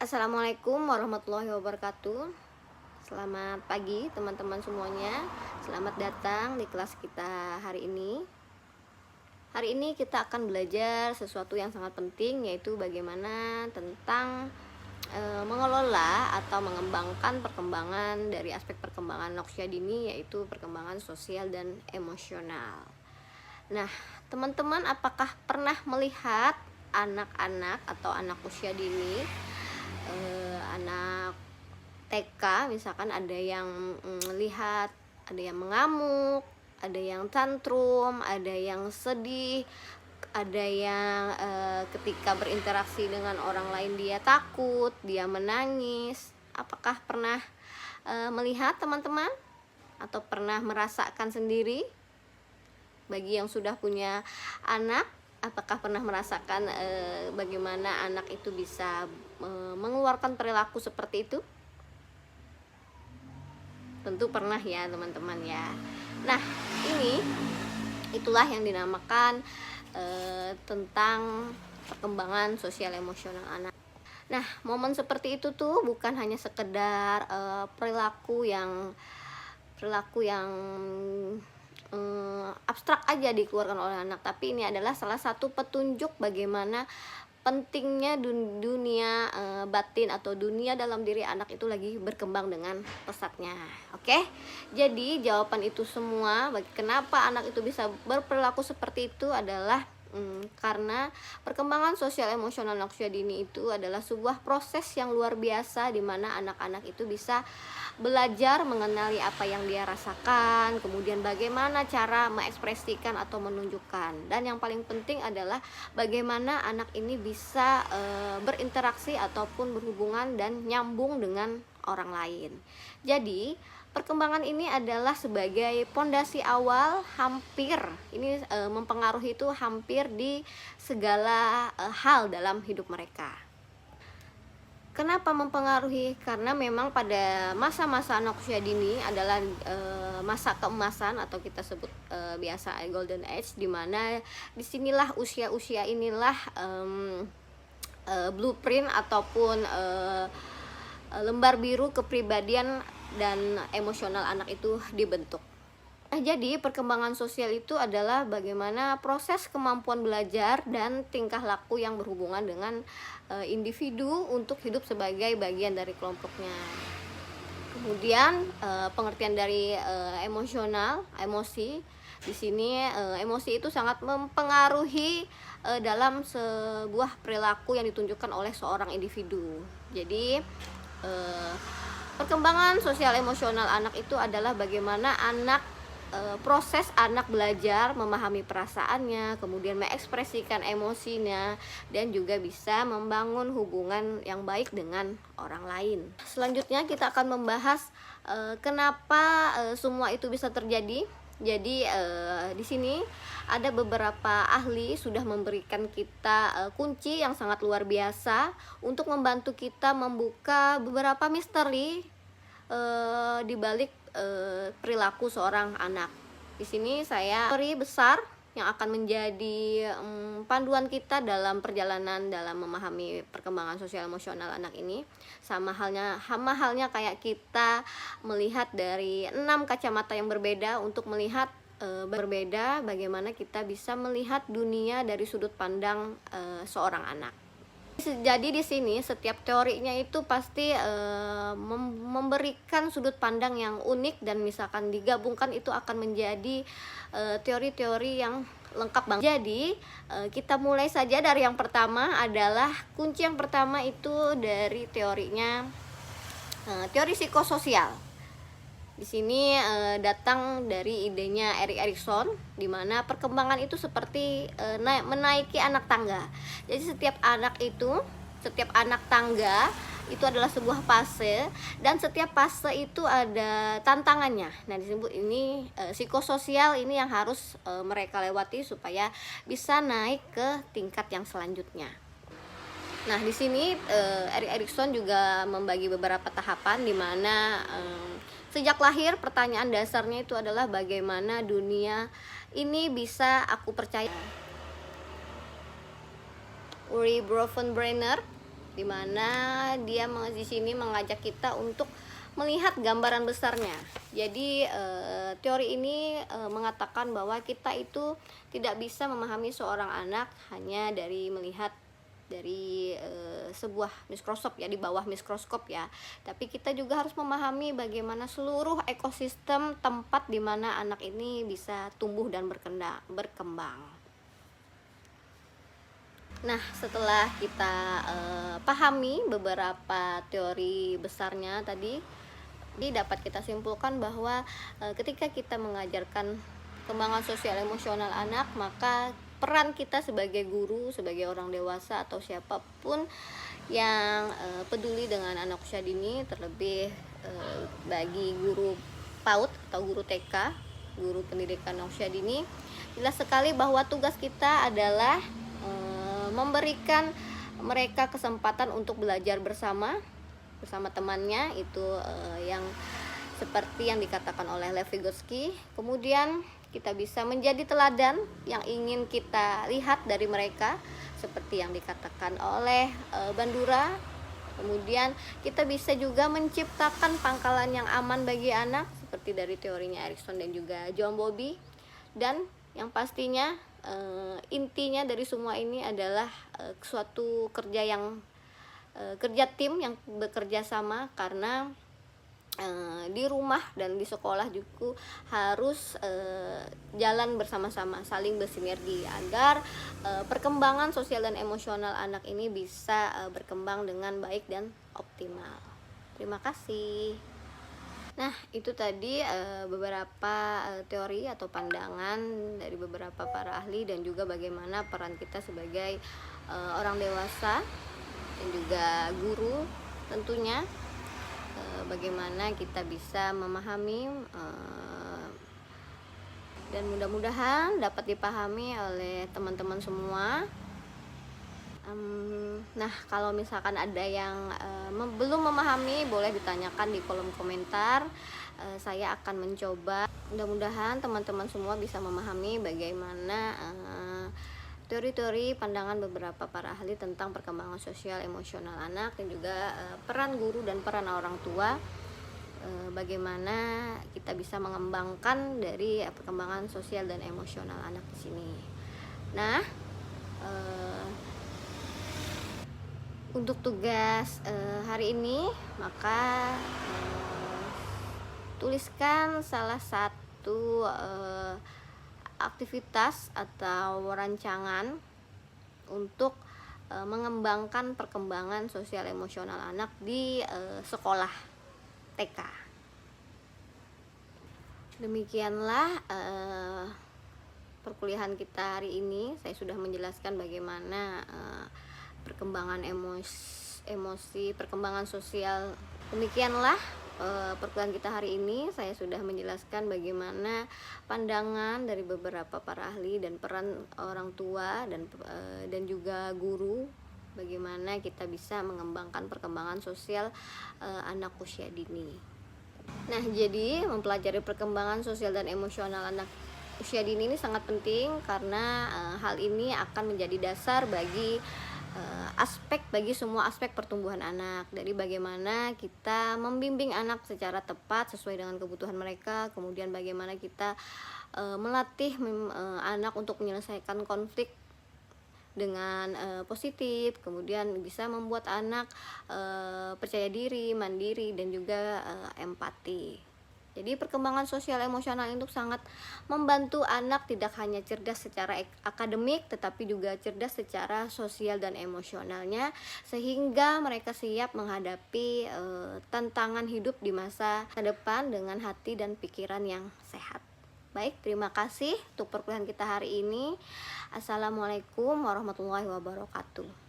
Assalamualaikum warahmatullahi wabarakatuh. Selamat pagi teman-teman semuanya. Selamat datang di kelas kita hari ini. Hari ini kita akan belajar sesuatu yang sangat penting, yaitu bagaimana tentang mengelola atau mengembangkan perkembangan dari aspek perkembangan anak usia dini, yaitu perkembangan sosial dan emosional. Nah, teman-teman apakah pernah melihat anak-anak atau anak usia dini, anak TK misalkan, ada yang lihat, ada yang mengamuk, ada yang tantrum, ada yang sedih, ada yang ketika berinteraksi dengan orang lain dia takut, dia menangis. Apakah pernah melihat teman-teman atau pernah merasakan sendiri? Bagi yang sudah punya anak, apakah pernah merasakan bagaimana anak itu bisa mengeluarkan perilaku seperti itu? Tentu pernah ya teman-teman ya. Nah, itulah yang dinamakan tentang perkembangan sosial emosional anak. Nah, momen seperti itu tuh bukan hanya sekedar perilaku yang abstrak aja dikeluarkan oleh anak, tapi ini adalah salah satu petunjuk bagaimana pentingnya dunia batin atau dunia dalam diri anak itu lagi berkembang dengan pesatnya. Oke, jadi jawaban itu semua kenapa anak itu bisa berperilaku seperti itu adalah karena perkembangan sosial emosional anak usia dini itu adalah sebuah proses yang luar biasa, di mana anak-anak itu bisa belajar mengenali apa yang dia rasakan, kemudian bagaimana cara mengekspresikan atau menunjukkan, dan yang paling penting adalah bagaimana anak ini bisa berinteraksi ataupun berhubungan dan nyambung dengan orang lain. Jadi perkembangan ini adalah sebagai pondasi awal, mempengaruhi itu hampir di segala hal dalam hidup mereka. Kenapa mempengaruhi? Karena memang pada masa-masa anak usia dini adalah masa keemasan atau kita sebut biasa golden age, di mana disinilah usia-usia inilah blueprint ataupun lembar biru kepribadian dan emosional anak itu dibentuk. Nah, jadi perkembangan sosial itu adalah bagaimana proses kemampuan belajar dan tingkah laku yang berhubungan dengan individu untuk hidup sebagai bagian dari kelompoknya. Kemudian pengertian dari emosi. Di sini emosi itu sangat mempengaruhi dalam sebuah perilaku yang ditunjukkan oleh seorang individu. Jadi perkembangan sosial emosional anak itu adalah bagaimana proses anak belajar memahami perasaannya, kemudian mengekspresikan emosinya, dan juga bisa membangun hubungan yang baik dengan orang lain. Selanjutnya kita akan membahas kenapa semua itu bisa terjadi. Jadi di sini ada beberapa ahli sudah memberikan kita kunci yang sangat luar biasa untuk membantu kita membuka beberapa misteri di balik perilaku seorang anak. Di sini saya misteri besar yang akan menjadi panduan kita dalam perjalanan dalam memahami perkembangan sosial emosional anak ini. Sama halnya kayak kita melihat dari 6 kacamata yang berbeda untuk melihat berbeda bagaimana kita bisa melihat dunia dari sudut pandang seorang anak. Jadi di sini setiap teorinya itu pasti memberikan sudut pandang yang unik, dan misalkan digabungkan itu akan menjadi teori-teori yang lengkap banget. Jadi kita mulai saja dari yang pertama, adalah kunci yang pertama itu dari teorinya teori psikososial. Di sini datang dari idenya Erik Erikson, di mana perkembangan itu seperti menaiki anak tangga. Jadi setiap anak tangga itu adalah sebuah fase, dan setiap fase itu ada tantangannya. Nah, disebut ini psikososial ini yang harus mereka lewati supaya bisa naik ke tingkat yang selanjutnya. Nah, di sini Erik Erikson juga membagi beberapa tahapan, di mana sejak lahir pertanyaan dasarnya itu adalah bagaimana dunia ini bisa aku percaya. Uri Bronfenbrenner dimana dia di sini mengajak kita untuk melihat gambaran besarnya. Jadi teori ini mengatakan bahwa kita itu tidak bisa memahami seorang anak hanya dari melihat dari sebuah mikroskop ya, di bawah mikroskop ya, tapi kita juga harus memahami bagaimana seluruh ekosistem tempat di mana anak ini bisa tumbuh dan berkembang. Nah, setelah kita pahami beberapa teori besarnya tadi, dapat kita simpulkan bahwa ketika kita mengajarkan perkembangan sosial emosional anak, maka peran kita sebagai guru, sebagai orang dewasa atau siapapun yang peduli dengan anak usia dini, terlebih bagi guru PAUD atau guru TK, guru pendidikan usia dini, jelas sekali bahwa tugas kita adalah memberikan mereka kesempatan untuk belajar bersama temannya, itu yang seperti yang dikatakan oleh Lev Vygotsky. Kemudian kita bisa menjadi teladan yang ingin kita lihat dari mereka, seperti yang dikatakan oleh Bandura. Kemudian kita bisa juga menciptakan pangkalan yang aman bagi anak, seperti dari teorinya Erikson dan juga John Bowlby. Dan yang pastinya intinya dari semua ini adalah suatu kerja tim yang bekerja sama, karena di rumah dan di sekolah juga harus jalan bersama-sama, saling bersinergi agar perkembangan sosial dan emosional anak ini bisa berkembang dengan baik dan optimal. Terima kasih. Nah, itu tadi beberapa teori atau pandangan dari beberapa para ahli, dan juga bagaimana peran kita sebagai orang dewasa dan juga guru tentunya, bagaimana kita bisa memahami dan mudah-mudahan dapat dipahami oleh teman-teman semua. Nah, kalau misalkan ada yang belum memahami, boleh ditanyakan di kolom komentar. Saya akan mencoba. Mudah-mudahan teman-teman semua bisa memahami bagaimana teori-teori pandangan beberapa para ahli tentang perkembangan sosial emosional anak, dan juga peran guru dan peran orang tua, bagaimana kita bisa mengembangkan dari perkembangan sosial dan emosional anak di sini. Nah, untuk tugas hari ini, maka tuliskan salah satu aktivitas atau rancangan untuk mengembangkan perkembangan sosial emosional anak di sekolah TK. Demikianlah perkuliahan kita hari ini. Saya sudah menjelaskan bagaimana perkembangan emosi, perkembangan sosial. Demikianlah perkuliahan kita hari ini. Saya sudah menjelaskan bagaimana pandangan dari beberapa para ahli dan peran orang tua dan juga guru, bagaimana kita bisa mengembangkan perkembangan sosial anak usia dini. Nah, jadi mempelajari perkembangan sosial dan emosional anak usia dini ini sangat penting, karena hal ini akan menjadi dasar bagi semua aspek pertumbuhan anak, dari bagaimana kita membimbing anak secara tepat sesuai dengan kebutuhan mereka, kemudian bagaimana kita melatih anak untuk menyelesaikan konflik dengan positif, kemudian bisa membuat anak percaya diri, mandiri, dan juga empati. Jadi perkembangan sosial emosional itu sangat membantu anak tidak hanya cerdas secara akademik, tetapi juga cerdas secara sosial dan emosionalnya, sehingga mereka siap menghadapi tantangan hidup di masa depan dengan hati dan pikiran yang sehat. Baik, terima kasih untuk perkuliahan kita hari ini. Assalamualaikum warahmatullahi wabarakatuh.